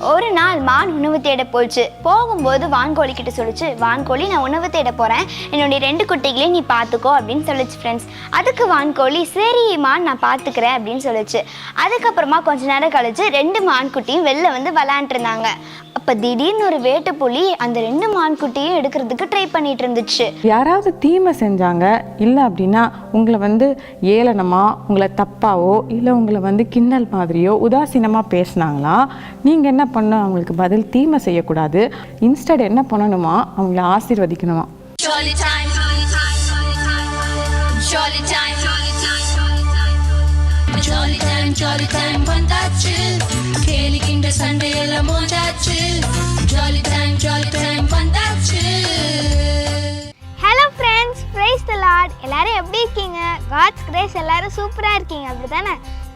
ஒரு நாள் மான் உணவு தேட போச்சு. போகும்போது வான்கோழி கிட்ட சொல்லிச்சு, வான்கோழி நான் உணவு தேட போகிறேன், என்னுடைய 2 குட்டிகளையும் நீ பார்த்துக்கோ அப்படின்னு சொல்லிச்சு ஃப்ரெண்ட்ஸ். அதுக்கு வான்கோழி சரி மான் நான் பார்த்துக்கிறேன் அப்படின்னு சொல்லிச்சு. அதுக்கப்புறமா கொஞ்ச நேரம் கழிச்சு 2 மான்குட்டியும் வெளில வந்து விளையாண்டுருந்தாங்க. அப்போ திடீர்னு ஒரு வேட்டைப்புலி அந்த 2 மான்குட்டியும் எடுக்கிறதுக்கு ட்ரை பண்ணிட்டு இருந்துச்சு. யாராவது தீமை செஞ்சாங்க இல்லை அப்படின்னா உங்களை வந்து ஏளனமா, உங்களை தப்பாவோ இல்லை உங்களை வந்து கிண்டல் மாதிரியோ உதாசீனமாக பேசினாங்களா, நீங்கள் என்ன பண்ணணும், அவங்களுக்கு பதில் தீமை செய்யக்கூடாது. இன்ஸ்டட் என்ன பண்ணணுமா, அவங்கள ஆசீர்வதிக்கணுமா. Jolly time வந்தாச்சு, கேலிக்கின்ற சண்டையெல்லாம் மோதாச்சு. Jolly time வந்தாச்சு. Hello friends, praise the Lord. எல்லாரும் எப்படி இருக்கீங்க? காட்ஸ் கிரேஸ் எல்லாரும் சூப்பராக இருக்கீங்க அப்படி தானே?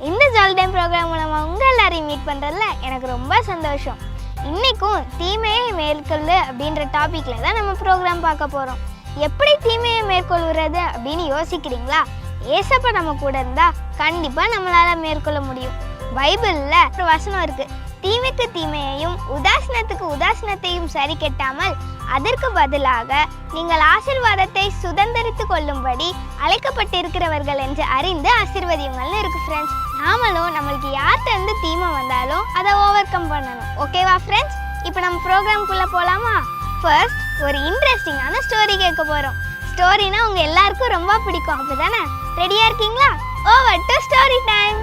இந்த ஜாலி டைம் ப்ரோக்ராம் மூலமாக உங்கள் எல்லாரையும் மீட் பண்ணுறதுல எனக்கு ரொம்ப சந்தோஷம். இன்றைக்கும் தீமையை மேற்கொள்ளு அப்படின்ற டாப்பிக்கில் தான் நம்ம ப்ரோக்ராம் பார்க்க போகிறோம். எப்படி தீமையை மேற்கொள்கிறது அப்படின்னு யோசிக்கிறீங்களா? ஏசப்பா நம்ம கூட இருந்தால் கண்டிப்பாக நம்மளால் மேற்கொள்ள முடியும். பைபிளில் ஒரு வசனம் இருக்குது, தீமைக்கு தீமையையும் உதாசீனத்துக்கு உதாசீனத்தையும் சரி கெட்டாமல் அதற்கு பதிலாக நீங்கள் ஆசீர்வாதத்தை சுதந்திரித்து கொள்ளும்படி அழைக்கப்பட்டிருக்கிறவர்கள் என்று அறிந்து ஆசீர்வதியுங்கள்னு இருக்குது ஃப்ரெண்ட்ஸ். நாமளும் நம்மளுக்கு யார்கிட்ட தீமை வந்தாலும் அதை ஓவர் கம் பண்ணணும். ஓகேவா ஃப்ரெண்ட்ஸ்? இப்போ நம்ம ப்ரோக்ராம்குள்ளே போகலாமா? ஃபர்ஸ்ட் ஒரு இன்ட்ரெஸ்டிங்கான ஸ்டோரி கேட்க போகிறோம். ஸ்டோரினா உங்கள் எல்லாருக்கும் ரொம்ப பிடிக்கும் அப்படிதானே? ரெடியாக இருக்கீங்களா? Over to story time.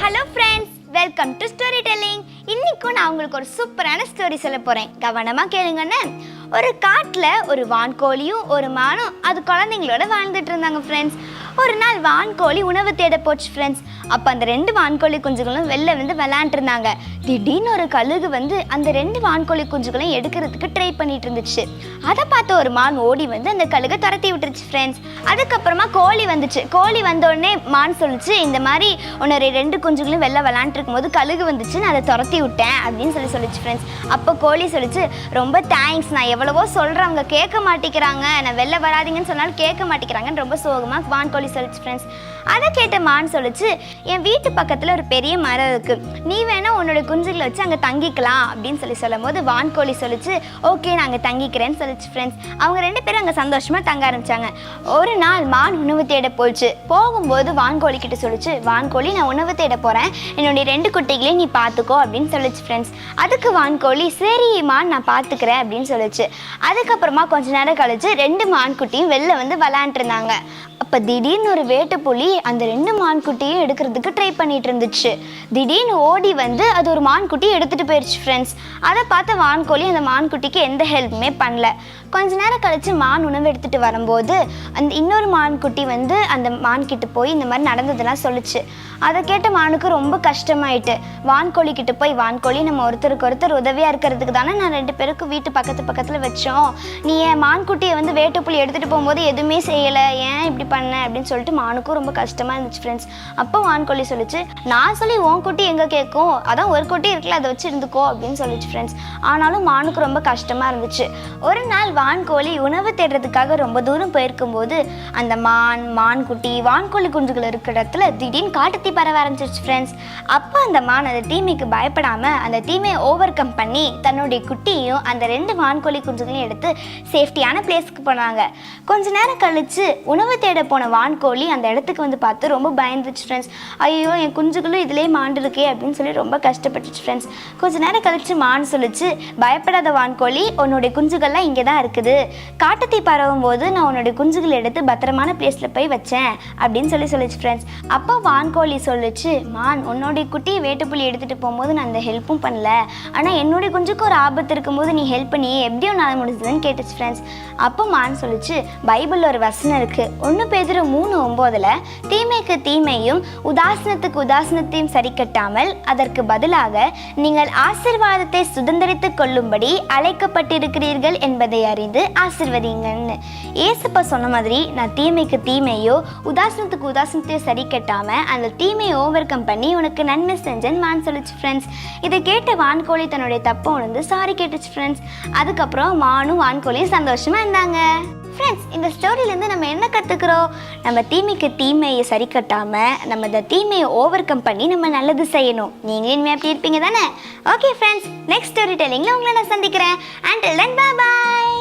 Hello friends, welcome to story telling. இன்றைக்கும் நான் உங்களுக்கு ஒரு சூப்பரான ஸ்டோரி சொல்ல போகிறேன். கவனமாக கேளுங்கன்னு. ஒரு காட்டில் ஒரு வான்கோழியும் ஒரு மானும் அது குழந்தைங்களோட வாழ்ந்துட்டு இருந்தாங்க ஃப்ரெண்ட்ஸ். ஒரு நாள் வான்கோழி உணவு தேட போச்சு ஃப்ரெண்ட்ஸ். அப்போ அந்த 2 வான்கோழி குஞ்சுகளும் வெளில வந்து விளையாண்டுருந்தாங்க. திடீர்னு ஒரு கழுகு வந்து அந்த 2 வான்கோழி குஞ்சுகளையும் எடுக்கிறதுக்கு ட்ரை பண்ணிட்டு இருந்துச்சு. அதை பார்த்து ஒரு மான் ஓடி வந்து அந்த கழுகை துரத்தி விட்டுருச்சு ஃப்ரெண்ட்ஸ். அதுக்கப்புறமா கோழி வந்துச்சு. கோழி வந்தோடனே மான் சொல்லிச்சு, இந்த மாதிரி உன்னோட 2 குஞ்சுகளையும் வெளில விளையாண்டுருக்கும் போது கழுகு வந்துச்சு, நான் அதை துரத்தி விட்டேன் அப்படின்னு சொல்லிச்சு ஃப்ரெண்ட்ஸ். அப்போ கோழி சொல்லிச்சு, ரொம்ப தேங்க்ஸ், நான் எவ்வளவோ சொல்கிறேன் அவங்க கேட்க மாட்டேங்கிறாங்க, நான் வெளில வராதிங்கன்னு சொன்னாலும் கேட்க மாட்டேங்கிறாங்கன்னு ரொம்ப சோகமாக வான்கோழி சொல்லிச்சு ஃப்ரெண்ட்ஸ். அதை கேட்ட மான் சொல்லிச்சு, என் வீட்டு பக்கத்தில் ஒரு பெரிய மரம் இருக்குது, நீ வேணா உன்னோட குஞ்சுகளை வச்சு அங்கே தங்கிக்கலாம் அப்படின்னு சொல்லும் போது வான்கோழி சொல்லிச்சு, ஓகே நான் அங்கே தங்கிக்கிறேன்னு சொல்லிச்சு ஃப்ரெண்ட்ஸ். அவங்க 2 பேரும் அங்கே சந்தோஷமாக தங்க ஆரம்பிச்சாங்க. ஒரு நாள் மான் உணவு தேட போச்சு. போகும்போது வான்கோழி கிட்ட சொல்லிச்சு, வான்கோழி நான் உணவு தேட போகிறேன், என்னுடைய 2 குட்டிகளையும் நீ பார்த்துக்கோ அப்படின்னு சொல்லிச்சு ஃப்ரெண்ட்ஸ். அதுக்கு வான்கோழி சரி மான் நான் பார்த்துக்கிறேன் அப்படின்னு சொல்லிச்சு. அதுக்கப்புறமா கொஞ்ச நேரம் கழிச்சு 2 மான்குட்டியும் வெளில வந்து விளையாண்டுருந்தாங்க. அப்போ திடீர்னு ஒரு வேட்டைப்புலி அந்த 2 மான்குட்டியும் எடுக்கிறதுக்கு ட்ரை பண்ணிட்டு இருந்துச்சு. திடீர்னு ஓடி வந்து அது ஒரு மான்குட்டி எடுத்துகிட்டு போயிடுச்சு ஃப்ரெண்ட்ஸ். அதை பார்த்த வான்கோழி அந்த மான்குட்டிக்கு எந்த ஹெல்ப்புமே பண்ணல. கொஞ்ச நேரம் கழிச்சு மான் உணவு எடுத்துகிட்டு வரும்போது அந்த இன்னொரு மான்குட்டி வந்து அந்த மான்கிட்ட போய் இந்த மாதிரி நடந்ததெல்லாம் சொல்லிச்சு. அதை கேட்ட மானுக்கு ரொம்ப கஷ்டமாயிட்டு. வான்கோழி கிட்ட போய், வான்கோழி நம்ம ஒருத்தருக்கு ஒருத்தர் உதவியாக இருக்கிறதுக்கு தானே நான் 2 பேருக்கு வீட்டு பக்கத்தில் வச்சோம், நீ என் மான்குட்டியை வந்து வேட்டைப்புலி எடுத்துகிட்டு போகும்போது எதுவுமே செய்யலை, ஏன் இப்படி பண்ண அப்படின்னு சொல்லிட்டு மானுக்கும் ரொம்ப கஷ்டமாக இருந்துச்சு ஃப்ரெண்ட்ஸ். அப்போ வான்கோழி சொல்லிச்சு, நான் சொல்லி உன் குட்டி எங்கே கேட்கும், அதான் ஒரு குட்டி இருக்குல்ல அதை வச்சு இருந்துக்கோ அப்படின்னு சொல்லிச்சு ஃப்ரெண்ட்ஸ். ஆனாலும் மானுக்கு ரொம்ப கஷ்டமாக இருந்துச்சு. ஒரு நாள் வான்கோழி உணவு தேடுறதுக்காக ரொம்ப தூரம் போயிருக்கும்போது அந்த மான்குட்டி வான்கோழி குஞ்சுகள் இருக்கிற இடத்துல திடீர்னு காட்டுத்தீ பரவ ஆரம்பிச்சிருச்சு ஃப்ரெண்ட்ஸ். அப்போ அந்த மான் அந்த தீமைக்கு பயப்படாமல் அந்த தீமையை ஓவர் கம் பண்ணி தன்னுடைய குட்டியும் அந்த 2 வான்கோழி குஞ்சுகளையும் எடுத்து சேஃப்டியான பிளேஸ்க்கு போனாங்க. கொஞ்ச நேரம் கழிச்சு உணவு தேட போன வான்கோழி அந்த இடத்துக்கு வந்து பார்த்து ரொம்ப பயந்துச்சு ஃப்ரெண்ட்ஸ். ஐயோ என் குஞ்சுகளும் இதிலே மாண்டிருக்கே அப்படின்னு சொல்லி ரொம்ப கஷ்டப்பட்டுச்சு ஃப்ரெண்ட்ஸ். கொஞ்ச நேரம் கழிச்சு மான் சொல்லிச்சு, பயப்படாத வான்கோழி, உன்னுடைய குஞ்சுகள்லாம் இங்கே தான் இருக்குது, காட்டுத்தீ பரவும் போது நான் உன்னுடைய குஞ்சுகளை எடுத்து பத்திரமான பிளேஸில் போய் வச்சேன் அப்படின்னு சொல்லிச்சு ஃப்ரெண்ட்ஸ். அப்போ வான்கோழி சொல்லிச்சு, மான் உன்னுடைய குட்டியை வேட்டைப்புலி எடுத்துகிட்டு போகும்போது நான் அந்த ஹெல்ப்பும் பண்ணல, ஆனால் என்னுடைய குஞ்சுக்கு ஒரு ஆபத்து இருக்கும்போது நீ ஹெல்ப் பண்ணி எப்படியும் நான் முடிஞ்சதுன்னு கேட்டுச்சு ஃப்ரெண்ட்ஸ். அப்போ மான் சொல்லிச்சு, பைபிளில் ஒரு வசனம் இருக்குது, 1 பேதுரு 3:9, தீமைக்கு தீமையும் உதாசீனத்துக்கு உதாசீனத்தையும் சரி கட்டாமல் அதற்கு பதிலாக நீங்கள் ஆசீர்வாதத்தை சுதந்திரித்து கொள்ளும்படி அழைக்கப்பட்டிருக்கிறீர்கள் என்பதை அறிந்து ஆசீர்வதிங்கன்னு. ஏசப்பா சொன்ன மாதிரி நான் தீமைக்கு தீமையோ உதாசீனத்துக்கு உதாசீனத்தையோ சரி கட்டாமல் அந்த தீமையை ஓவர் கம் பண்ணி உனக்கு நன்மை செஞ்சேன்னு மான் சொல்லிச்சு ஃப்ரெண்ட்ஸ். இதை கேட்ட வான்கோழி தன்னுடைய தப்பை உணர்ந்து சாரி கேட்டுச்சு ஃப்ரெண்ட்ஸ். அதுக்கப்புறம் மானும் வான்கோழியும் சந்தோஷமாக இருந்தாங்க. ஃப்ரெண்ட்ஸ், இந்த ஸ்டோரியிலேருந்து நம்ம என்ன கற்றுக்குறோம்? நம்ம தீமைக்கு தீமையை சரி கட்டாமல் நம்ம இந்த தீமையை ஓவர் கம் பண்ணி நம்ம நல்லது செய்யணும். நீங்களே இனிமேல் எப்படி இருப்பீங்க தானே? ஓகே ஃப்ரெண்ட்ஸ், நெக்ஸ்ட் ஸ்டோரி டெல்லிங்கில் உங்களை நான் சந்திக்கிறேன். Until then, bye bye.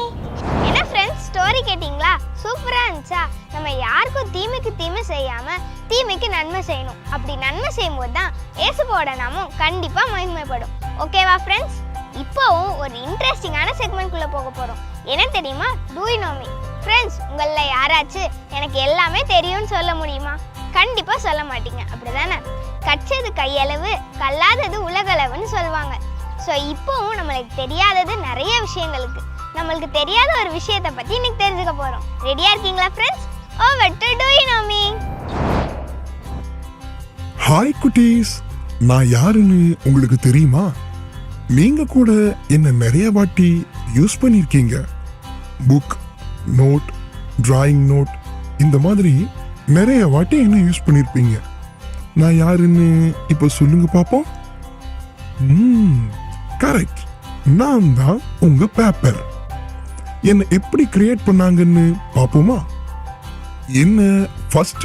என்ன ஃப்ரெண்ட்ஸ், ஸ்டோரி கேட்டிங்களா? சூப்பராக இருந்துச்சா? நம்ம யாருக்கும் தீமைக்கு தீமை செய்யாமல் தீமைக்கு நன்மை செய்யணும். அப்படி நன்மை செய்யும்போது தான் இயேசுவோட நாமம் கண்டிப்பாக மகிமைப்படும். ஓகேவா ஃப்ரெண்ட்ஸ்? இப்போவும் ஒரு இன்ட்ரெஸ்டிங்கான செக்மெண்ட்குள்ளே போக போகிறோம். என்ன தெரியுமா? Do you know me? Friends, உங்களில் யாராச்சும் எனக்கு எல்லாமே தெரியும்னு சொல்ல முடியுமா? கண்டிப்பாக சொல்ல மாட்டீங்க, அப்படிதானே? கற்றது கையளவு, கல்லாதது உலகளவுன்னு சொல்லுவாங்க. ஸோ இப்போவும் நம்மளுக்கு தெரியாதது நிறைய விஷயங்களுக்கு நம்மளுக்கு தெரியாத ஒரு விஷயத்தை பற்றி இன்னைக்கு தெரிஞ்சுக்க போகிறோம். ரெடியாக இருக்கீங்களா friends? Over to do you know me. Hi குட்டீஸ், நான் யாருன்னு உங்களுக்கு தெரியுமா? நீங்க கூட என்ன நிறைய வாட்டி யூஸ் பண்ணிருக்கீங்க. புக், நோட், டிராயிங் நோட், இந்த மாதிரி நிறைய வாட்டி என்ன யூஸ் பண்ணிருப்பீங்க. நான் யாருன்னு இப்ப சொல்லுங்க பாப்போம். கரெக்ட், நான் தான் உங்க பேப்பர். என்ன எப்படி கிரியேட் பண்ணாங்கன்னு பாப்போமா? என்ன ஃபர்ஸ்ட்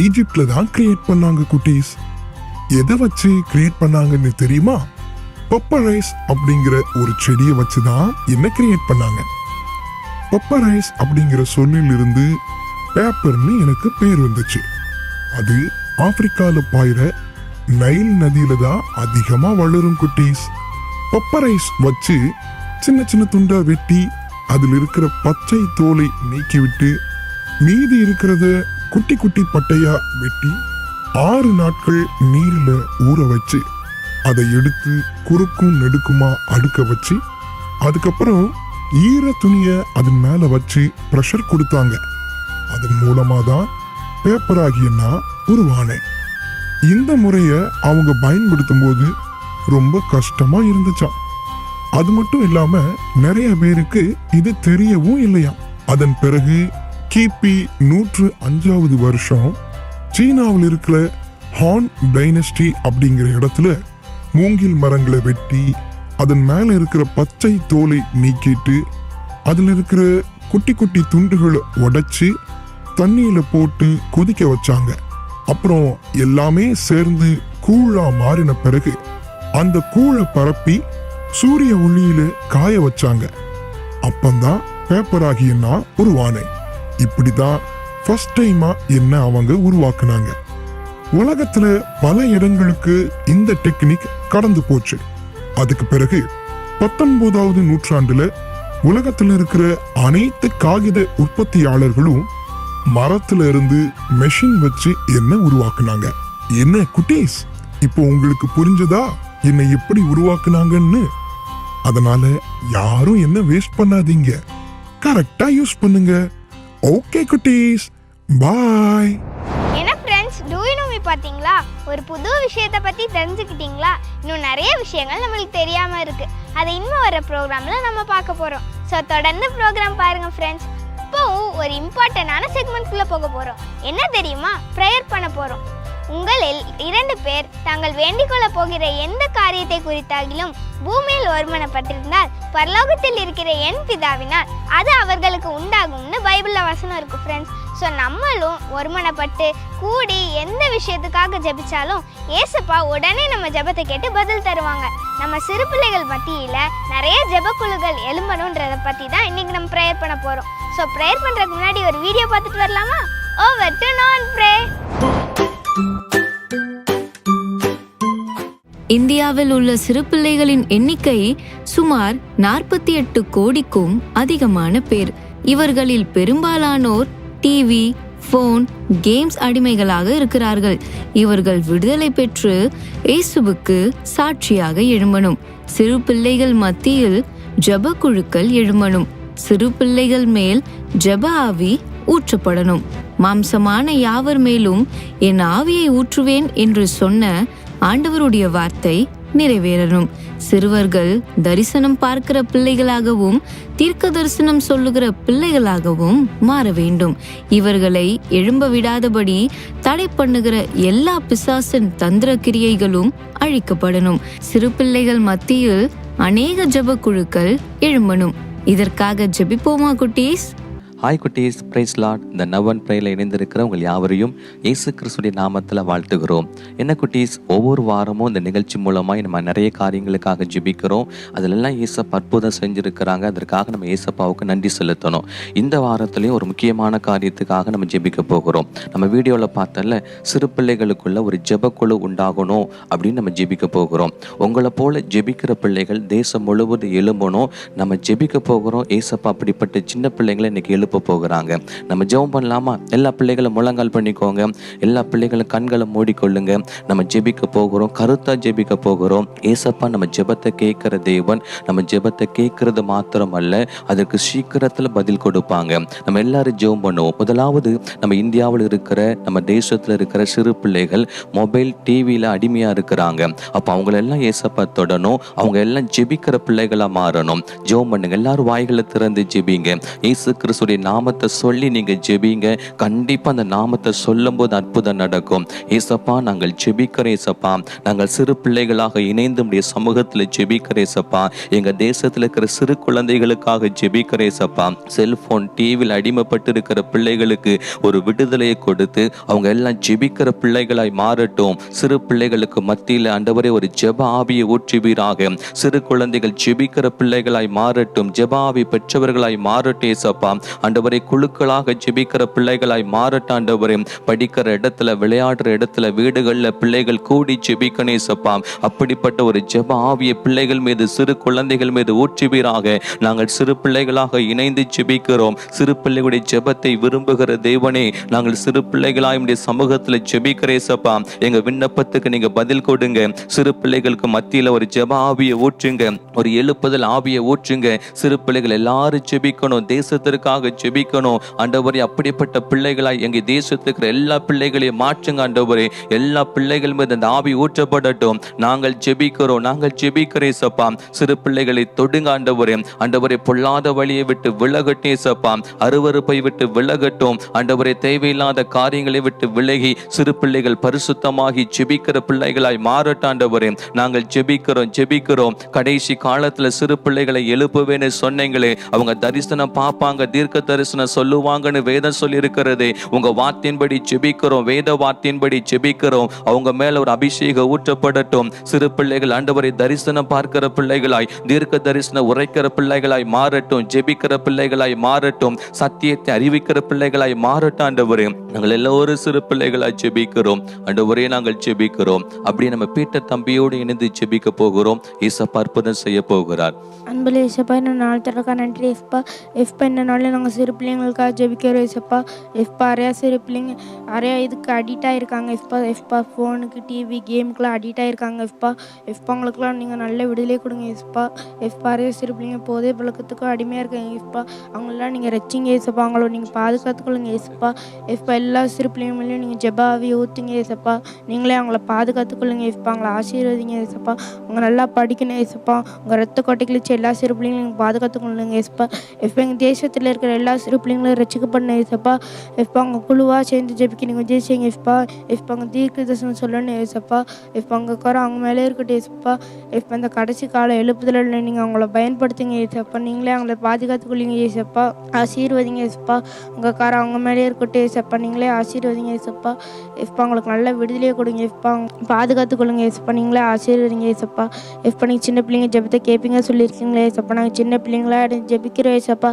ஈஜிப்ட்ல தான் கிரியேட் பண்ணாங்க குட்டீஸ். எதை வச்சு கிரியேட் பண்ணாங்கன்னு தெரியுமா? பப்பரைஸ் அப்படிங்கிற ஒரு செடியை வச்சுதான் என்ன கிரியேட் பண்ணாங்க. பப்பரைஸ் அப்படிங்கிற சொல்லில் இருந்து பேப்பர்னு எனக்கு பேர் வந்துச்சு. அது ஆப்பிரிக்கால பாயிற நைல் நதியில தான் அதிகமா வளரும் குட்டீஸ். பப்பரைஸ் வச்சு சின்ன சின்ன துண்டா வெட்டி அதில் இருக்கிற பச்சை தோலை நீக்கிவிட்டு மீதி இருக்கிறத குட்டி குட்டி பட்டையா வெட்டி 6 நாட்கள் நீர்ல ஊற வச்சு அதை எடுத்து குறுக்கும் நெடுக்குமா அடுக்க வச்சு அதுக்கப்புறம் ஈர துணிய அதன் மேல வச்சு பிரஷர் கொடுத்தாங்க. அதன் மூலமா தான் பேப்பர் ஆகிய நான் உருவானேன். இந்த முறைய அவங்க பயன்படுத்தும் போது ரொம்ப கஷ்டமா இருந்துச்சாம். அது மட்டும் இல்லாம நிறைய பேருக்கு இது தெரியவும் இல்லையா. அதன் பிறகு கிபி 105வது வருஷம் சீனாவில் இருக்கிற ஹான் டைனஸ்டி அப்படிங்கிற இடத்துல மூங்கில் மரங்களை வெட்டி அதன் மேல இருக்கிற பச்சை தோலை நீக்கிட்டு அதுல இருக்கிற குட்டி குட்டி துண்டுகளை உடைச்சு தண்ணியில போட்டு கொதிக்க வச்சாங்க. அப்புறம் எல்லாமே சேர்ந்து கூழா மாறின பிறகு அந்த கூழை பரப்பி சூரிய ஒளியில காய வச்சாங்க. அப்பந்தான் பேப்பர் ஆகிய நான் உருவானேன். இப்படிதான் ஃபர்ஸ்ட் டைமா என்ன அவங்க உருவாக்குனாங்க. உலகத்துல பல இடங்களுக்கு இந்த டெக்னிக் கடந்து போச்சு. அதுக்கு பிறகு 19வது நூற்றாண்டுல உலகத்துல இருக்கிற அனைத்து காகித உற்பத்தியாளர்களும் மரத்துல இருந்து மெஷின் வச்சு என்ன உருவாக்குனாங்க. என்ன குட்டீஸ், இப்போ உங்களுக்கு புரிஞ்சதா என்ன எப்படி உருவாக்குனாங்கன்னு? அதனால யாரும் என்ன வேஸ்ட் பண்ணாதீங்க, கரெக்டா யூஸ் பண்ணுங்க. ஓகே குட்டீஸ், பாய். என்ன friends, do you know me பார்த்தீங்களா? ஒரு புது விஷயத்தை பற்றி தெரிஞ்சுக்கிட்டீங்களா? இன்னும் நிறைய விஷயங்கள் நம்மளுக்கு தெரியாமல் இருக்குது. அதை இன்னும் வர ப்ரோக்ராமில் நம்ம பார்க்க போகிறோம். ஸோ தொடர்ந்து ப்ரோக்ராம் பாருங்கள் ஃப்ரெண்ட்ஸ். இப்போவும் ஒரு இம்பார்ட்டண்டான செக்மெண்ட்குள்ளே போக போகிறோம். என்ன தெரியுமா? ப்ரேயர் பண்ண போகிறோம். உங்களில் 2 பேர் தாங்கள் வேண்டிக் கொள்ள போகிற எந்த காரியத்தை குறித்தாகிலும் பூமியில் ஒருமனப்பட்டிருந்தால் பரலோகத்தில் இருக்கிற என் பிதாவினால் அது அவர்களுக்கு உண்டாகும்னு பைபிளில் வசனம் இருக்கு ஃப்ரெண்ட்ஸ். ஸோ நம்மளும் ஒருமனப்பட்டு கூடி எந்த விஷயத்துக்காக ஜெபிச்சாலும் ஏசப்பா உடனே நம்ம ஜெபத்தை கேட்டு பதில் தருவாங்க. நம்ம சிறு பிள்ளைகள் மத்தியில் நிறைய ஜெபக்குழுக்கள் எழும்பணுன்றதை பற்றி தான் இன்னைக்கு நம்ம ப்ரேயர் பண்ண போகிறோம். ஸோ ப்ரேயர் பண்ணுறதுக்கு முன்னாடி ஒரு வீடியோ பார்த்துட்டு வரலாமா? ஓவர் டு நான் ப்ரே. இந்தியாவில் உள்ள சிறு பிள்ளைகளின் எண்ணிக்கை சுமார் 48 கோடிக்கும் அதிகமான பேர். இவர்களில் பெரும்பாலானோர் டிவி, போன், கேம்ஸ் அடிமைகளாக இருக்கிறார்கள். இவர்கள் விடுதலை பெற்று இயேசுவுக்கு சாட்சியாக எழும்பணும். சிறு பிள்ளைகள் மத்தியில் ஜெப குழுக்கள் எழும்பணும். சிறு பிள்ளைகள் மேல் ஜெப ஆவி ஊற்றப்படணும். மாம்சமான யாவர் மேலும் என் ஆவியை ஊற்றுவேன் என்று சொன்ன ஆண்டவருடைய வார்த்தை நிறைவேறணும். சிறுவர்கள் தரிசனம் பார்க்கிற பிள்ளைகளாகவும் தீர்க்க தரிசனம் சொல்லுகிற பிள்ளைகளாகவும் மாற வேண்டும். இவர்களை எழும்ப விடாதபடி தடை பண்ணுகிற எல்லா பிசாசின் தந்திர கிரியைகளும் அழிக்கப்படணும். சிறு பிள்ளைகள் மத்தியில் அநேக ஜெப குழுக்கள் எழும்பணும். இதற்காக ஜெபிப்போமா குட்டீஸ்? ஹாய் குட்டீஸ், பிரைஸ் லார்ட். இந்த நவன் பிரேயில் இணைந்திருக்கிற உங்கள் யாவரையும் இயேசு கிறிஸ்துடைய நாமத்தில் வாழ்த்துகிறோம். என்ன குட்டீஸ், ஒவ்வொரு வாரமும் இந்த நிகழ்ச்சி மூலமாக நம்ம நிறைய காரியங்களுக்காக ஜெபிக்கிறோம். அதிலெல்லாம் ஏசப்பா அற்புதம் செஞ்சுருக்கிறாங்க. அதற்காக நம்ம ஏசப்பாவுக்கு நன்றி செலுத்தணும். இந்த வாரத்துலேயும் ஒரு முக்கியமான காரியத்துக்காக நம்ம ஜெபிக்க போகிறோம். நம்ம வீடியோவில் பார்த்தல சிறு பிள்ளைகளுக்குள்ள ஒரு ஜெபக்குழு உண்டாகணும் அப்படின்னு நம்ம ஜெபிக்க போகிறோம். உங்களை போல ஜெபிக்கிற பிள்ளைகள் தேசம் முழுவதும் எழும்பணும். நம்ம ஜெபிக்க போகிறோம். ஏசப்பா அப்படிப்பட்ட சின்ன பிள்ளைங்களை இன்னைக்கு எழுப்ப போகிறாங்க. நம்ம ஜெபம் பண்ணலாமா? எல்லா பிள்ளைகளும் முழங்கால் பண்ணிக்கோங்க. எல்லா பிள்ளைகளும் கண்களை மூடிக்கொள்ளுங்க. நம்ம ஜெபிக்க போகிறோம். கருத்தா ஜெபிக்க போகிறோம். ஏசப்பா நம்ம ஜெபத்தை கேட்கிற தேவன். நம்ம ஜெபத்தை கேட்கறது மாத்திரம் அல்ல, அதற்கு சீக்கிரத்துல பதில் கொடுப்பாங்க. நம்ம எல்லாரும் ஜெபம் பண்ணுவோம். முதலாவது, நம்ம இந்தியாவில் இருக்கிற, நம்ம தேசத்துல இருக்கிற சிறு பிள்ளைகள் மொபைல் டிவியில அடிமையா இருக்கிறாங்க. அப்ப அவங்களெல்லாம் ஏசப்பா தொடணும். அவங்க எல்லாம் ஜெபிக்கிற பிள்ளைகளா மாறணும். ஜெபம் பண்ணுங்க. எல்லாரும் வாய்களை திறந்து ஜெபிங்க. இயேசு கிறிஸ்துடைய நாமத்தை சொல்லி நீங்க ஜெபிங்க. கண்டிப்பா அந்த நாமத்தை சொல்லும் போது அற்புதம் நடக்கும். ஏசப்பா நாங்கள் ஜெபிக்கிறோம். ஏசப்பா நாங்கள் சிறு பிள்ளைகளாக இணைந்து உடைய சமூகத்தில் ஜெபிக்கிறோம். ஏசப்பா எங்க தேசத்தில் இருக்கிற சிறு குழந்தைகளுக்காக ஜெபிக்கிறோம். ஏசப்பா செல்போன் டிவியில் அடிமைப்பட்டு இருக்கிற பிள்ளைகளுக்கு ஒரு விடுதலையை கொடுத்து அவங்க எல்லாம் ஜெபிக்கிற பிள்ளைகளாய் மாறட்டும். சிறு பிள்ளைகளுக்கு மத்தியில் ஆண்டவரே ஒரு ஜெப ஆவியை ஊற்றுவீராக. சிறு குழந்தைகள் ஜெபிக்கிற பிள்ளைகளாய் மாறட்டும். ஜெப ஆவி பெற்றவர்களாய் மாறட்டும். ஏசப்பா ஆண்டவரே குழுக்களாக ஜெபிக்கிற பிள்ளைகளாய் மாறட்டும். ஆண்டவரே படிக்கிற இடத்துல, விளையாடுற இடத்துல, வீடுகளில் பிள்ளைகள் கூடி ஜெபிக்கணும். ஏசப்பா அப்படிப்பட்ட ஒரு ஜெப ஆவியை பிள்ளைகள் மீது, சிறு குழந்தைகள் மீது ஊற்றுவீராக. நாங்கள் சிறு பிள்ளைகளாக இணைந்து ஜெபிக்கிறோம். சிறு பிள்ளைகளுடைய ஜெபத்தை விரும்புகிற தேவனே, நாங்கள் சிறு பிள்ளைகளாய் உடைய சமூகத்தில் ஜெபிக்கிறோம். ஏசப்பா எங்க விண்ணப்பத்துக்கு நீங்க பதில் கொடுங்க. சிறு பிள்ளைகளுக்கு மத்தியில் ஒரு ஜெப ஆவியை ஊற்றுங்க. ஒரு எழுப்புதல் ஆவியை ஊற்றுங்க. சிறு பிள்ளைகள் எல்லாரும் ஜெபிக்கணும். தேசத்திற்காக ஜெபிக்கணும். ஆண்டவரே அப்படிப்பட்ட பிள்ளைகளாய் எங்க தேசத்துக்கு எல்லா பிள்ளைகளையும் மாற்றுங்க. ஆண்டவரே எல்லா பிள்ளைகள் மீது அந்த ஆவி ஊற்றப்படட்டும். நாங்கள் ஜெபிக்கிறோம். நாங்கள் ஜெபிக்கிறோம். ஏசப்பா சிறு பிள்ளைகளை தொடுங்க. ஆண்டவரே ஆண்டவரே பொல்லாத வழியை விட்டு விலகட்டும். ஏசப்பா அருவருப்பை விட்டு விலகட்டும். ஆண்டவரே தேவையில்லாத காரியங்களை விட்டு விலகி சிறு பிள்ளைகள் பரிசுத்தமாகி ஜெபிக்கிற பிள்ளைகளாய் மாறட்டும். ஆண்டவரே நாங்கள் ஜெபிக்கிறோம். கடைசி காலத்துல சிறு பிள்ளைகளை எழுப்புவேன்னு சொன்னீங்களே, அவங்க தரிசனம் பார்ப்பாங்க, தீர்க்க தரிசனம் சொல்லுவாங்கன்னு வேதம் சொல்லி இருக்கிறது. உங்க வார்த்தையின்படி ஜெபிக்கிறோம். வேத வார்த்தையின்படி ஜெபிக்கிறோம். அவங்க மேல ஒரு அபிஷேகம் ஊற்றப்படட்டும். சிறு பிள்ளைகள் ஆண்டவரை தரிசனம் பார்க்கிற பிள்ளைகளாய், தீர்க்க தரிசனம் உரைக்கிற பிள்ளைகளாய் மாறட்டும். ஜெபிக்கிற பிள்ளைகளாய் மாறட்டும். சத்தியத்தை அறிவிக்கிற பிள்ளைகளாய் மாறட்டும். ஆண்டவரே நாங்கள் எல்லோரும் சிறு பிள்ளைகளாய் ஜெபிக்கிறோம். ஆண்டவரே நாங்கள் ஜெபிக்கிறோம். அப்படி நம்ம பீட்டர் தம்பியோடு இணைந்து ஜெபிக்க போகிறோம். ஏசப்பா அற்புதம் செய்ய போகிறார். அன்புல ஏசப்பா, இந்த நாள் தரக்கா நன்றி. எஃப்பா இந்த நாளில் நாங்கள் சிறு பிள்ளைங்களுக்காக ஜெபிக்கிறோம். ஏசப்பா நிறையா சிறு பிள்ளைங்க நிறையா இதுக்கு அடிக்ட் ஆகிருக்காங்க. எஃப்பா ஃபோனுக்கு, டிவி, கேமுக்கெலாம் அடிக்ட் ஆகிருக்காங்க. எஃப்பாங்களுக்கெலாம் நீங்கள் நல்ல விடுதலை கொடுங்க. எஃப்பா நிறைய சிறு பிள்ளைங்க போதே பழக்கத்துக்கும் அடிமையாக இருக்காங்க. அவங்களெலாம் நீங்கள் ரசிங்க. ஏசப்பா அவங்கள நீங்கள் பாதுகாத்துக்கொள்ளுங்க. எஃப்பா எல்லா சிறு பிள்ளைங்க மேலேயும் நீங்கள் ஜெபாவி ஊற்றுங்க. ஏசப்பா நீங்களே அவங்கள பாதுகாத்துக்கொள்ளுங்க. அவங்கள ஆசீர்வதிங்க. ஏசப்பா அவங்க நல்லா படிக்கணும். ஏசப்பா உங்கள் ரத்த கொட்டைக்கு எல்லா சிறு பிள்ளைங்களும் நீங்கள் பாதுகாத்துக்கொள்ளுங்க. ஏசப்பா எங்கள் தேசத்தில் இருக்கிற எல்லா சிறு பிள்ளைங்களும் ரசிக்கப்படணும். ஏசப்பா அவங்க குழுவாக சேர்ந்து ஜெபிக்க உதவி செய்யுங்க. அவங்க தீர்க்க தரிசனம் சொல்லணும். ஏசப்பா அவங்க குறை அவங்க மேலே இருக்கட்டும். ஏசப்பா அந்த கடைசி கால எழுப்புதலில் நீங்கள் அவங்கள பயன்படுத்துங்க. ஏசப்பா நீங்களே அவங்கள பாதுகாத்துக்கொள்ளுங்க. ஏசப்பா ஆசீர்வதிங்க. ஏசப்பா உங்கள் காரை அவங்க மேலே இருக்கட்டும். ஏசப்பா நீங்களே ஆசீர்வதிங்க. ஏசப்பா அவங்களுக்கு நல்ல விடுதலையை கொடுங்க. பாதுகாத்துக்கொள்ளுங்க. ஏசப்பா நீங்களே ஆசீர்வதிங்க. ஏசப்பா நீங்கள் சின்ன பிள்ளைங்க ஜெபத்தை கேட்பீங்க சொல்லியிருக்கீங்களே. ஏசப்பா நாங்கள் சின்ன பிள்ளைங்களா ஜெபிக்கிறோம். ஏசப்பா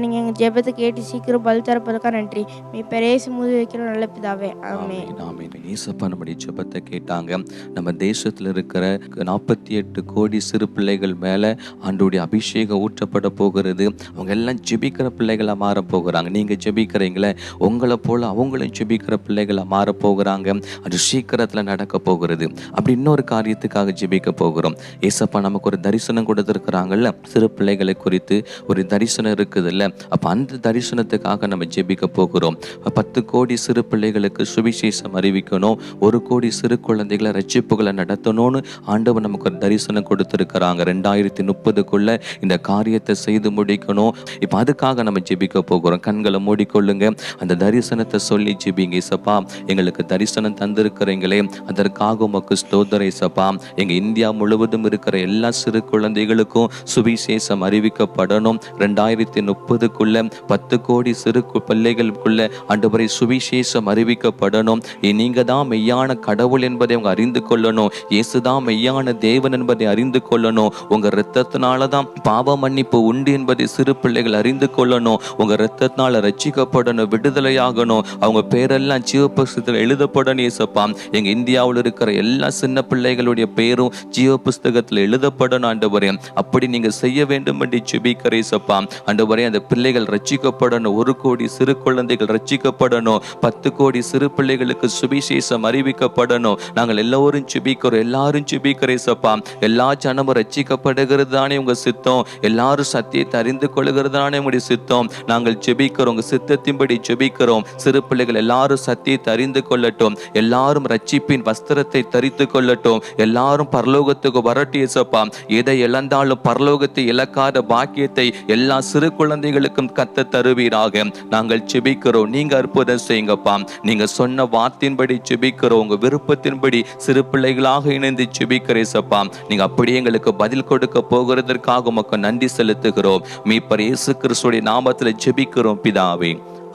நீங்கள் எங்கள் ஜெபத்தை கேட்டு சீக்கிரம் பல் தரப்பதற்காக நன்றி. நீ பெரேசு மூது வைக்கிற நல்ல பிதாவே. ஆமென். ஏசப்பா நம்முடைய ஜெபத்தை கேட்டாங்க. நம்ம தேசத்தில் இருக்கிற 48 கோடி சிறு பிள்ளைகள் மேலே ஆண்டவருடைய அபிஷேகம் ஊற்றப்பட போகிறது. அவங்க எல்லாம் ஜெபிக்கிற பிள்ளைகளாக மாற போகிறாங்க. நீங்கள் ஜெபிக்கிறீங்களே, உங்களை போல அவங்களும் ஜெபிக்கிற பிள்ளைகளாக மாற போகிறாங்க. அது சீக்கிரத்தில் நடக்க போகிறது. அப்படி இன்னொரு காரியத்துக்காக ஜெபிக்க போகிறோம். ஏசப்பா நமக்கு ஒரு தரிசனம் கொடுத்துருக்குறாங்கல்ல, சிறு பிள்ளைகளை குறித்து ஒரு தரிசனம் இருக்குதுல்ல. அப்போ அந்த தரிசனத்துக்காக நம்ம ஜெபிக்க போகிறோம். 10 கோடி சிறு பிள்ளைகளுக்கு சுவிசேஷம் அறிவிக்கணும். 1 கோடி சிறு குழந்தைகளை ரட்சிப்புகளை நடத்தணும்னு ஆண்டவர் நமக்கு ஒரு தரிசனம் கொடுத்துருக்கிறாங்க. 2030க்குள்ள இந்த காரியத்தை செய்து முடிக்கணும். இப்போ அதுக்காக நம்ம ஜெபிக்க போகிறோம். கண்களை மூடிக்கொள்ளுங்க. அந்த தரிசனத்தை சொல்லி ஜெபிங்க. ஏசப்பா எங்களுக்கு தரிசனம் தந்திருக்கிறீங்களே, அதற்காக உமக்கு ஸ்தோத்திரம். ஏசப்பா எங்க இந்தியா முழுவதும் இருக்கிற எல்லா சிறு குழந்தைகளுக்கும் சுவிசேஷம் அறிவிக்கப்படணும். 2030 பிள்ளைகளுக்குள்ள 10 கோடி சிறு பிள்ளைகளுக்குள்ள ஆண்டவரே சுவிசேஷம் அறிவிக்கப்படணும். நீங்க தான் மெய்யான கடவுள் என்பதை அவங்க அறிந்து கொள்ளணும். இயேசுதான் மெய்யான தேவன் என்பதை அறிந்து கொள்ளணும். உங்க இரத்தத்தினால தான் பாவ மன்னிப்பு உண்டு என்பதை சிறு பிள்ளைகள் அறிந்து கொள்ளணும். உங்க இரத்தத்தினால ரட்சிக்கப்படணும், விடுதலையாகணும். அவங்க பேரெல்லாம் ஜீவ புஸ்தகத்தில் எழுதப்படணும். இயேசப்பா, எங்க இந்தியாவில் இருக்கிற எல்லா சின்ன பிள்ளைகளுடைய பேரும் ஜீவ புஸ்தகத்தில் எழுதப்படணும் ஆண்டவரே. அப்படி நீங்க செய்ய வேண்டும் என்று ஜெபிக்கிறேன் இயேசப்பா. ஆண்டவரே, அந்த பிள்ளைகள் ரட்சிக்கப்படணும். 1 கோடி சிறு குழந்தைகள் ரட்சிக்கப்படணும். 10 கோடி சிறு பிள்ளைகளுக்கு சுவிசேஷம் அறிவிக்கப்படணும். நாங்கள் எல்லோரும் ஜெபிக்கிறோம், எல்லாரும் ஜெபிக்கிறேன் இயேசப்பா. எல்லா ஜனமும் ரட்சிக்கப்படுகிறது தானே உங்க சித்தம். எல்லாரும் சத்தியத்தை அறிந்து கொள்கிறது தானே உங்களுடைய சித்தம். நாங்கள் ஜெபிக்கிறோம், உங்க சித்தத்தின்படி ஜெபிக்கிறோம். சிறு பிள்ளைகள் எல்லாரும் சத்தியத்தை அறிந்து கொள்ளட்டும். எல்லாரும் ரட்சிப்பின் வஸ்திரத்தை தரித்து கொள்ளட்டும். எல்லாரும் பரலோகத்துக்கு வரட்டும் இயேசப்பா. எதை இழந்தாலும் பரலோகத்தை இழக்காத பாக்கியத்தை எல்லா சிறு குழந்தைகளுக்கும் கத்த தருவீராக. நாங்கள் ஜெபிக்கிறோம், நீங்க அற்புதம் செய்யுங்கப்பா. நீங்க சொன்ன வார்த்தையின்படி ஜெபிக்கிறோம். உங்க விருப்பத்தின்படி சிறு பிள்ளைகளாக இணைந்து ஜெபிக்கிறேசப்பா. நீங்க அப்படியே எங்களுக்கு பதில் கொடுக்க போகிறதற்காக உமக்கு நன்றி செலுத்துகிறோம். மீட்பர் இயேசு கிறிஸ்துவின் நாமத்தில் ஜெபிக்கிறோம் பிதாவே,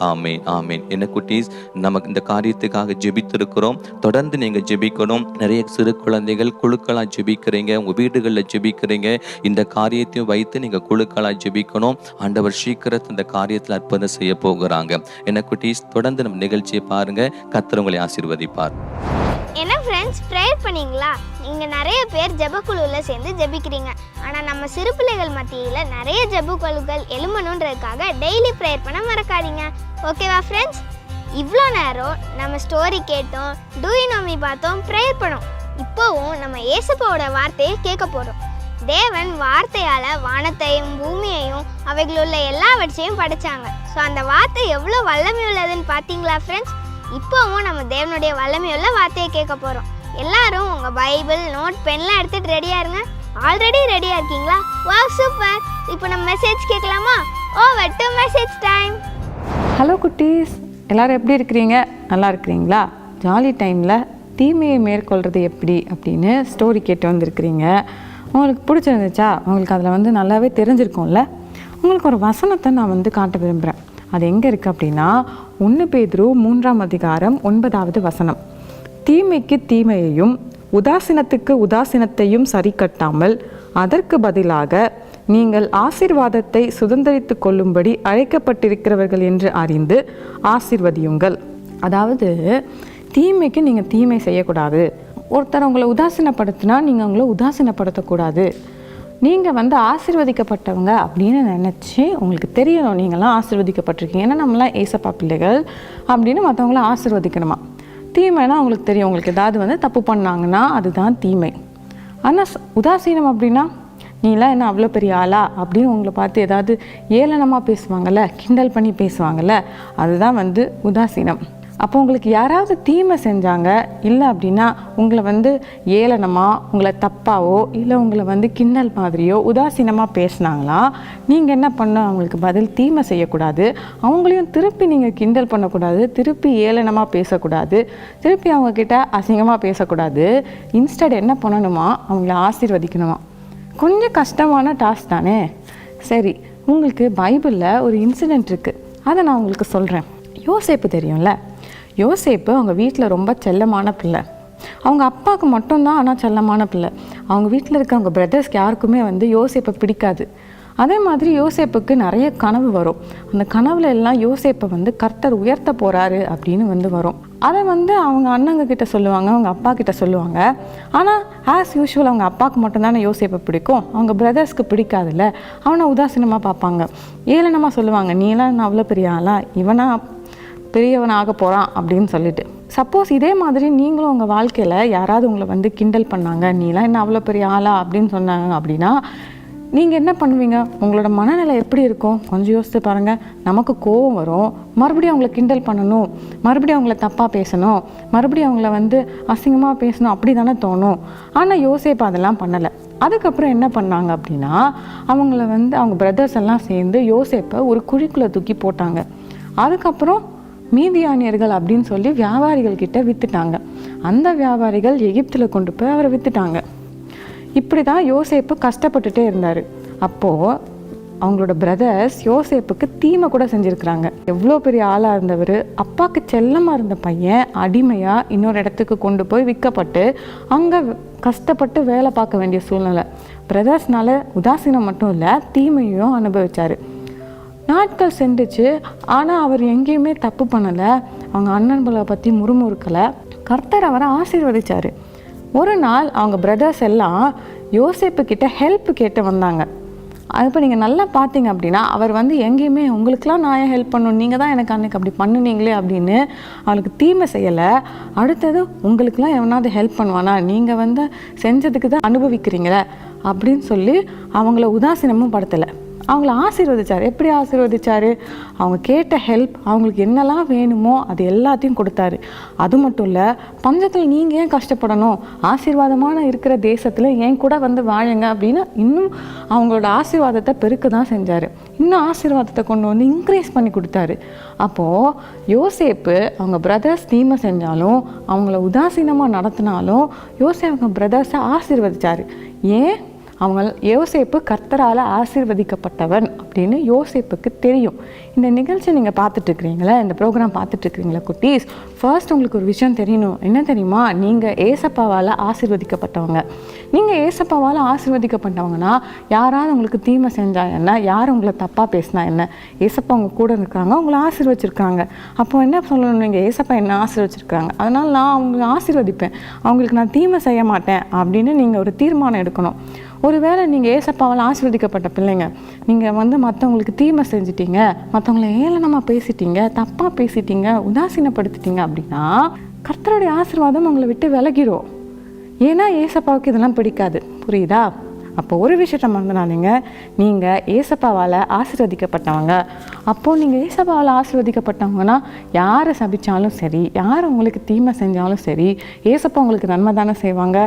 ஆமேன் ஆமேன். என்ன குட்டீஸ், நமக்கு இந்த காரியத்துக்காக ஜெபித்திருக்கிறோம். தொடர்ந்து நீங்க ஜெபிக்கணும். நிறைய சிறு குழந்தைகள் குழுக்களா ஜெபிக்கிறீங்க, உங்க வீடுகளில் ஜெபிக்கிறீங்க. இந்த காரியத்தையும் வைத்து நீங்க குழுக்களா ஜெபிக்கணும். ஆண்டவர் சீக்கிரத்தில் இந்த காரியத்தில் அற்புதம் செய்ய போகிறாங்க. என்ன குட்டீஸ், தொடர்ந்து நம்ம நிகழ்ச்சியை பாருங்க. கர்த்தர் உங்களை ஆசீர்வதிப்பார். என்ன ஃப்ரெண்ட்ஸ், ப்ரேயர் பண்ணீங்களா? நீங்கள் நிறைய பேர் ஜெபக்குழுவில் சேர்ந்து ஜெபிக்கிறீங்க. ஆனால் நம்ம சிறு பிள்ளைகள் மத்தியில் நிறைய ஜெபக்குழுக்கள் எழுமணுன்றதுக்காக டெய்லி ப்ரேயர் பண்ண மறக்காதீங்க. ஓகேவா ஃப்ரெண்ட்ஸ்? இவ்வளோ நேரம் நம்ம ஸ்டோரி கேட்டோம், டூ யூ நோ மீ பார்த்தோம், ப்ரேயர் பண்ணோம். இப்போவும் நம்ம இயேசுவோட வார்த்தையை கேட்க போகிறோம். தேவன் வார்த்தையால் வானத்தையும் பூமியையும் அவைகளுள்ள எல்லாவற்றையும் படைச்சாங்க. ஸோ அந்த வார்த்தை எவ்வளோ வல்லமை உள்ளதுன்னு பார்த்தீங்களா ஃப்ரெண்ட்ஸ்? இப்போவும் நம்ம தேவனுடைய வல்லமையுள்ள வார்த்தையை கேட்க போகிறோம். எல்லாரும் உங்கள் பைபிள், நோட், பென்லாம் எடுத்துகிட்டு ரெடியாக இருங்க. ஆல்ரெடி ரெடியாக இருக்கீங்களா? Wow, super. இப்போ நம்ம மெசேஜ் கேட்கலாமா? Over to message time. Hello குட்டீஸ், எல்லோரும் எப்படி இருக்கிறீங்க? நல்லா இருக்கிறீங்களா? ஜாலி டைமில் தீமையை மேற்கொள்கிறது எப்படி அப்படின்னு ஸ்டோரி கேட்டு வந்திருக்கிறீங்க. உங்களுக்கு பிடிச்சிருந்துச்சா? உங்களுக்கு அதில் நல்லாவே தெரிஞ்சிருக்கும்ல. உங்களுக்கு ஒரு வசனத்தை நான் காட்ட விரும்புகிறேன். அது எங்கே இருக்குது அப்படின்னா 1 பேதுரு 3ஆம் அதிகாரம் 9வது வசனம். தீமைக்கு தீமையையும் உதாசீனத்துக்கு உதாசீனத்தையும் சரி கட்டாமல் அதற்கு பதிலாக நீங்கள் ஆசீர்வாதத்தை சுதந்திரித்து கொள்ளும்படி அழைக்கப்பட்டிருக்கிறவர்கள் என்று அறிந்து ஆசீர்வதியுங்கள். அதாவது தீமைக்கு நீங்கள் தீமை செய்யக்கூடாது. ஒருத்தர் உங்களை உதாசீனப்படுத்தினா நீங்கள் அவங்கள உதாசீனப்படுத்தக்கூடாது. நீங்கள் ஆசீர்வதிக்கப்பட்டவங்க அப்படின்னு நினச்சி உங்களுக்கு தெரியணும் நீங்களாம் ஆசீர்வதிக்கப்பட்டிருக்கீங்க. ஏன்னா நம்மளாம் ஏசப்பா பிள்ளைகள் அப்படின்னு மற்றவங்கள ஆசீர்வதிக்கணுமா. தீமைனா அவங்களுக்கு தெரியும், உங்களுக்கு ஏதாவது தப்பு பண்ணாங்கன்னா அதுதான் தீமை. ஆனால் உதாசீனம் அப்படின்னா நீலாம் என்ன அவ்வளோ பெரிய ஆளா அப்படின்னு உங்களை பார்த்து ஏதாவது ஏளனமாக பேசுவாங்கள்ல, கிண்டல் பண்ணி பேசுவாங்கள்ல, அதுதான் உதாசீனம். அப்போ உங்களுக்கு யாராவது தீமை செஞ்சாங்க இல்லை அப்படின்னா உங்களை ஏளனமாக, உங்களை தப்பாவோ இல்லை உங்களை கிண்டல் மாதிரியோ உதாசீனமாக பேசினாங்களா, நீங்கள் என்ன பண்ண, அவங்களுக்கு பதில் தீமை செய்யக்கூடாது. அவங்களையும் திருப்பி நீங்கள் கிண்டல் பண்ணக்கூடாது, திருப்பி ஏளனமாக பேசக்கூடாது, திருப்பி அவங்கக்கிட்ட அசிங்கமாக பேசக்கூடாது. இன்ஸ்டெட் என்ன பண்ணணுமா, அவங்கள ஆசீர்வதிக்கணுமா. கொஞ்சம் கஷ்டமான டாஸ்க் தானே. சரி, உங்களுக்கு பைபிளில் ஒரு இன்சிடெண்ட் இருக்குது, அதை நான் உங்களுக்கு சொல்கிறேன். யோசேப்பு தெரியும்ல? யோசேப்பு அவங்க வீட்டில் ரொம்ப செல்லமான பிள்ளை. அவங்க அப்பாவுக்கு மட்டும்தான் ஆனால் செல்லமான பிள்ளை. அவங்க வீட்டில் இருக்க அவங்க பிரதர்ஸ்க்கு யாருக்குமே யோசேப்பை பிடிக்காது. அதே மாதிரி யோசேப்புக்கு நிறைய கனவு வரும். அந்த கனவுல எல்லாம் யோசேப்பை கர்த்தர் உயர்த்த போகிறாரு அப்படின்னு வரும். அதை அவங்க அண்ணங்க கிட்ட சொல்லுவாங்க, அவங்க அப்பா கிட்ட சொல்லுவாங்க. ஆனால் ஆஸ் யூஷுவல் அவங்க அப்பாவுக்கு மட்டும்தானே யோசேப்பை பிடிக்கும், அவங்க பிரதர்ஸ்க்கு பிடிக்காதுல்ல. அவனை உதாசீனமாக பார்ப்பாங்க, ஏளனமாக சொல்லுவாங்க, நீலாம் நான் அவ்வளோ பெரிய ஆளா, இவனா பெரியவனாக போகிறான் அப்படின்னு சொல்லிட்டு. சப்போஸ் இதே மாதிரி நீங்களும் உங்கள் வாழ்க்கையில் யாராவது உங்களை கிண்டல் பண்ணாங்க, நீலாம் என்ன அவ்வளோ பெரிய ஆளா அப்படின்னு சொன்னாங்க அப்படின்னா நீங்கள் என்ன பண்ணுவீங்க? உங்களோட மனநிலை எப்படி இருக்கும் கொஞ்சம் யோசித்து பாருங்கள். நமக்கு கோவம் வரும், மறுபடியும் அவங்கள கிண்டல் பண்ணணும், மறுபடியும் அவங்கள தப்பாக பேசணும், மறுபடியும் அவங்கள அசிங்கமாக பேசணும், அப்படி தானே தோணும். ஆனால் யோசேப்பு அதெல்லாம் பண்ணலை. அதுக்கப்புறம் என்ன பண்ணாங்க அப்படின்னா அவங்கள அவங்க பிரதர்ஸ் எல்லாம் சேர்ந்து யோசேப்பை ஒரு குழிக்குள்ளே தூக்கி போட்டாங்க. அதுக்கப்புறம் மீதியானியர்கள் அப்படின்னு சொல்லி வியாபாரிகள் கிட்ட விற்றுட்டாங்க. அந்த வியாபாரிகள் எகிப்தில் கொண்டு போய் அவரை விற்றுட்டாங்க. இப்படி தான் யோசேப்பு கஷ்டப்பட்டுட்டே இருந்தார். அப்போது அவங்களோட பிரதர்ஸ் யோசேப்புக்கு தீமை கூட செஞ்சுருக்கிறாங்க. எவ்வளோ பெரிய ஆளாக இருந்தவர், அப்பாவுக்கு செல்லமாக இருந்த பையன் அடிமையாக இன்னொரு இடத்துக்கு கொண்டு போய் விற்கப்பட்டு அங்கே கஷ்டப்பட்டு வேலை பார்க்க வேண்டிய சூழ்நிலை. பிரதர்ஸ்னால உதாசீனம் மட்டும் இல்லை, தீமையும் அனுபவிச்சார். நாட்கள் சென்றுச்சு, ஆனால் அவர் எங்கேயுமே தப்பு பண்ணலை, அவங்க அண்ணன்களை பற்றி முறுமுறுக்கலை. கர்த்தர் அவரை ஆசீர்வதிச்சார். ஒரு நாள் அவங்க பிரதர்ஸ் எல்லாம் யோசேப்பு கிட்ட ஹெல்ப் கேட்டு வந்தாங்க. இப்போ நீங்கள் நல்லா பார்த்தீங்க அப்படின்னா அவர் எங்கேயுமே உங்களுக்கெலாம் நான் ஏன் ஹெல்ப் பண்ணணும், நீங்கள் தான் எனக்கு அன்றைக்கி அப்படி பண்ணுனீங்களே அப்படின்னு அவளுக்கு தீமை செய்யலை. அடுத்தது உங்களுக்கெலாம் எவனாவது ஹெல்ப் பண்ணுவானா, நீங்கள் செஞ்சதுக்கு தான் அனுபவிக்கிறீங்களே அப்படின்னு சொல்லி அவங்கள உதாசீனமும் படுத்தலை. அவங்கள ஆசீர்வதிச்சார். எப்படி ஆசீர்வதிச்சார்? அவங்க கேட்ட ஹெல்ப், அவங்களுக்கு என்னெல்லாம் வேணுமோ அது எல்லாத்தையும் கொடுத்தாரு. அது மட்டும் இல்லை, பஞ்சத்தில் நீங்கள் ஏன் கஷ்டப்படணும், ஆசீர்வாதமான இருக்கிற தேசத்தில் ஏன் கூட வாழுங்க அப்படின்னு இன்னும் அவங்களோட ஆசீர்வாதத்தை பெருக்க தான் செஞ்சார். இன்னும் ஆசீர்வாதத்தை கொண்டு இன்க்ரீஸ் பண்ணி கொடுத்தாரு. அப்போது யோசேப்பு அவங்க பிரதர்ஸ் தீமை செஞ்சாலும் அவங்கள உதாசீனமாக நடத்தினாலும் அவங்க பிரதர்ஸை ஆசீர்வதிச்சார். ஏன்? அவங்க யோசேப்பு கர்த்தரால் ஆசீர்வதிக்கப்பட்டவன் அப்படின்னு யோசேப்புக்கு தெரியும். இந்த நிகழ்ச்சி நீங்கள் பார்த்துட்ருக்கிறீங்களா, இந்த ப்ரோக்ராம் பார்த்துட்ருக்கிறீங்களா குட்டீஸ்? ஃபர்ஸ்ட் உங்களுக்கு ஒரு விஷயம் தெரியணும். என்ன தெரியுமா? நீங்கள் ஏசப்பாவால் ஆசீர்வதிக்கப்பட்டவங்க. நீங்கள் ஏசப்பாவால் ஆசீர்வதிக்கப்பட்டவங்கன்னா யாராவது உங்களுக்கு தீமை செஞ்சா என்ன, யார் உங்களை தப்பாக பேசினா என்ன, ஏசப்பா அவங்க கூட இருக்காங்க, உங்களை ஆசீர்வச்சிருக்காங்க. அப்போ என்ன சொல்லணும்? நீங்கள் ஏசப்பா என்ன ஆசீர்வச்சிருக்காங்க, அதனால் நான் அவங்களை ஆசீர்வதிப்பேன், அவங்களுக்கு நான் தீமை செய்ய மாட்டேன் அப்படின்னு நீங்கள் ஒரு தீர்மானம் எடுக்கணும். ஒருவேளை நீங்கள் ஏசப்பாவால் ஆசீர்வதிக்கப்பட்ட பிள்ளைங்க, நீங்கள் மற்றவங்களுக்கு தீமை செஞ்சிட்டீங்க, மற்றவங்களை ஏளனமாக பேசிட்டீங்க, தப்பாக பேசிட்டீங்க, உதாசீனப்படுத்திட்டீங்க அப்படின்னா கர்த்தருடைய ஆசீர்வாதம் உங்களை விட்டு விலகிடும். ஏன்னா ஏசப்பாவுக்கு இதெல்லாம் பிடிக்காது. புரியுதா? அப்போ ஒரு விஷயத்த மறந்துடாதீங்க, நீங்கள் ஏசப்பாவால் ஆசீர்வதிக்கப்பட்டவங்க. அப்போது நீங்கள் ஏசப்பாவால் ஆசீர்வதிக்கப்பட்டவங்கன்னா யாரை சபித்தாலும் சரி, யார் உங்களுக்கு தீமை செஞ்சாலும் சரி, ஏசப்பா உங்களுக்கு நன்மை தானே செய்வாங்க.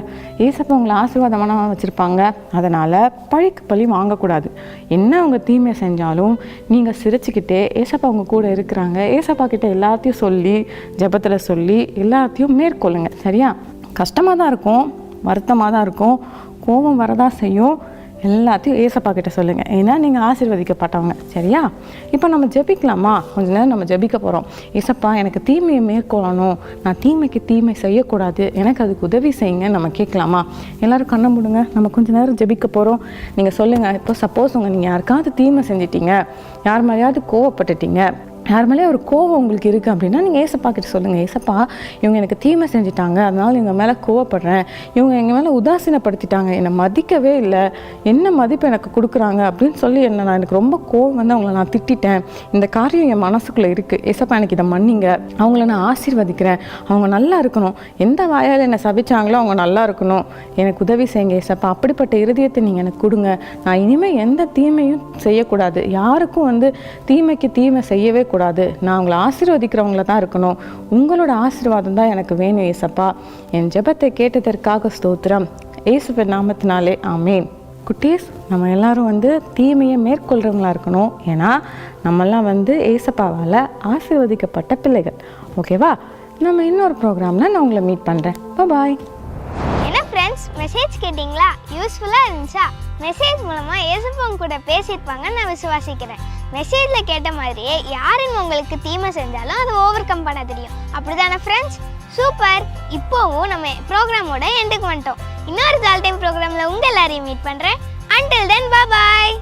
ஏசப்பா உங்களை ஆசீர்வாதமான வச்சுருப்பாங்க. அதனால் பழிக்கு பழி வாங்கக்கூடாது. என்ன அவங்க தீமை செஞ்சாலும் நீங்கள் சிரிச்சுக்கிட்டே ஏசப்பா அவங்க கூட இருக்கிறாங்க, ஏசப்பா கிட்ட எல்லாத்தையும் சொல்லி ஜெபத்தில் சொல்லி எல்லாத்தையும் மேற்கொள்ளுங்க. சரியா? கஷ்டமாக தான் இருக்கும், வருத்தமாக தான் இருக்கும், கோபம் வரதான் செய்யும். எல்லாத்தையும் ஏசப்பா கிட்ட சொல்லுங்கள். ஏன்னா நீங்கள் ஆசீர்வதிக்கப்பட்டவங்க. சரியா? இப்போ நம்ம ஜெபிக்கலாமா? கொஞ்ச நேரம் நம்ம ஜெபிக்க போகிறோம். ஏசப்பா எனக்கு தீமையை மேற்கொள்ளணும், நான் தீமைக்கு தீமை செய்யக்கூடாது, எனக்கு அதுக்கு உதவி செய்யுங்க நம்ம கேட்கலாமா? எல்லோரும் கண்ணை மூடுங்க. நம்ம கொஞ்ச நேரம் ஜெபிக்க போகிறோம். நீங்கள் சொல்லுங்கள். இப்போ சப்போஸ் நீங்கள் யாருக்காவது தீமை செஞ்சிட்டீங்க, யார் மேலேயாவது கோவப்பட்டுட்டீங்க, யார் மேலே ஒரு கோவம் உங்களுக்கு இருக்குது அப்படின்னா நீங்கள் ஏசப்பா கிட்ட சொல்லுங்கள். ஏசப்பா இவங்க எனக்கு தீமை செஞ்சிட்டாங்க, அதனால் இவங்க மேலே கோவப்படுறேன், இவங்க எங்கள் மேலே உதாசீனப்படுத்திட்டாங்க, என்னை மதிக்கவே இல்லை, என்ன மதிப்பு எனக்கு கொடுக்குறாங்க அப்படின்னு சொல்லி நான் எனக்கு ரொம்ப கோவம் அவங்கள நான் திட்டேன், இந்த காரியம் என் மனசுக்குள்ளே இருக்குது, ஏசப்பா எனக்கு இதை மன்னிங்க, அவங்கள நான் ஆசீர்வதிக்கிறேன், அவங்க நல்லா இருக்கணும், எந்த வாயால் என்னை சபிச்சாங்களோ அவங்க நல்லா இருக்கணும், எனக்கு உதவி செய்யுங்க ஏசப்பா, அப்படிப்பட்ட இருதயத்தை நீங்கள் எனக்கு கொடுங்க, நான் இனிமேல் எந்த தீமையும் செய்யக்கூடாது, யாருக்கும் தீமைக்கு தீமை செய்யவே கூடாது, நான் உங்களை ஆசீர்வதிக்கிறவங்கள தான் இருக்கணும், உங்களோட ஆசீர்வாதம் தான் எனக்கு வேணும் ஏசப்பா. என் ஜெபத்தை கேட்டதற்காக ஸ்தோத்திரம், இயேசுவின் நாமத்தினாலே ஆமேன். குட்டீஸ், நம்ம எல்லாரும் தீமையை மேற்கொள்கிறவங்களா இருக்கணும். ஏன்னா நம்மெல்லாம் ஏசப்பாவால் ஆசீர்வதிக்கப்பட்ட பிள்ளைகள். ஓகேவா? நம்ம இன்னொரு ப்ரோக்ராமில் நான் உங்களை மீட் பண்ணுறேன். பாய். என்ன ஃப்ரெண்ட்ஸ், மெசேஜ் கேட்டிங்களா? யூஸ்ஃபுல்லாக இருந்துச்சா? மெசேஜ் மூலமாக ஏசப்பா கூட பேசியிருப்பாங்கன்னு நான் விசுவாசிக்கிறேன். மெசேஜில் கேட்ட மாதிரியே யாருன்னு உங்களுக்கு தீமை செஞ்சாலும் அதை ஓவர் கம் பண்ண தெரியும். அப்படிதானே ஃப்ரெண்ட்ஸ்? சூப்பர். இப்போவும் நம்ம ப்ரோக்ராமோட எண்டுக்கு வந்துட்டோம். இன்னொரு ஜால் டைம் ப்ரோக்ராமில் உங்கள் எல்லாரையும் மீட் பண்ணுறேன். Until then, bye-bye.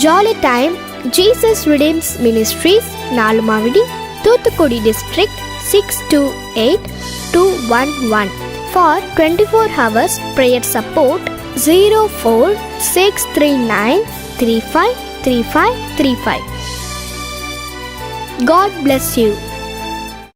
Jolly Time Jesus Redeems Ministries, Nalumavidi, Thuthukudi District, 628211. For 24 hours prayer support, 04639353535. God bless you.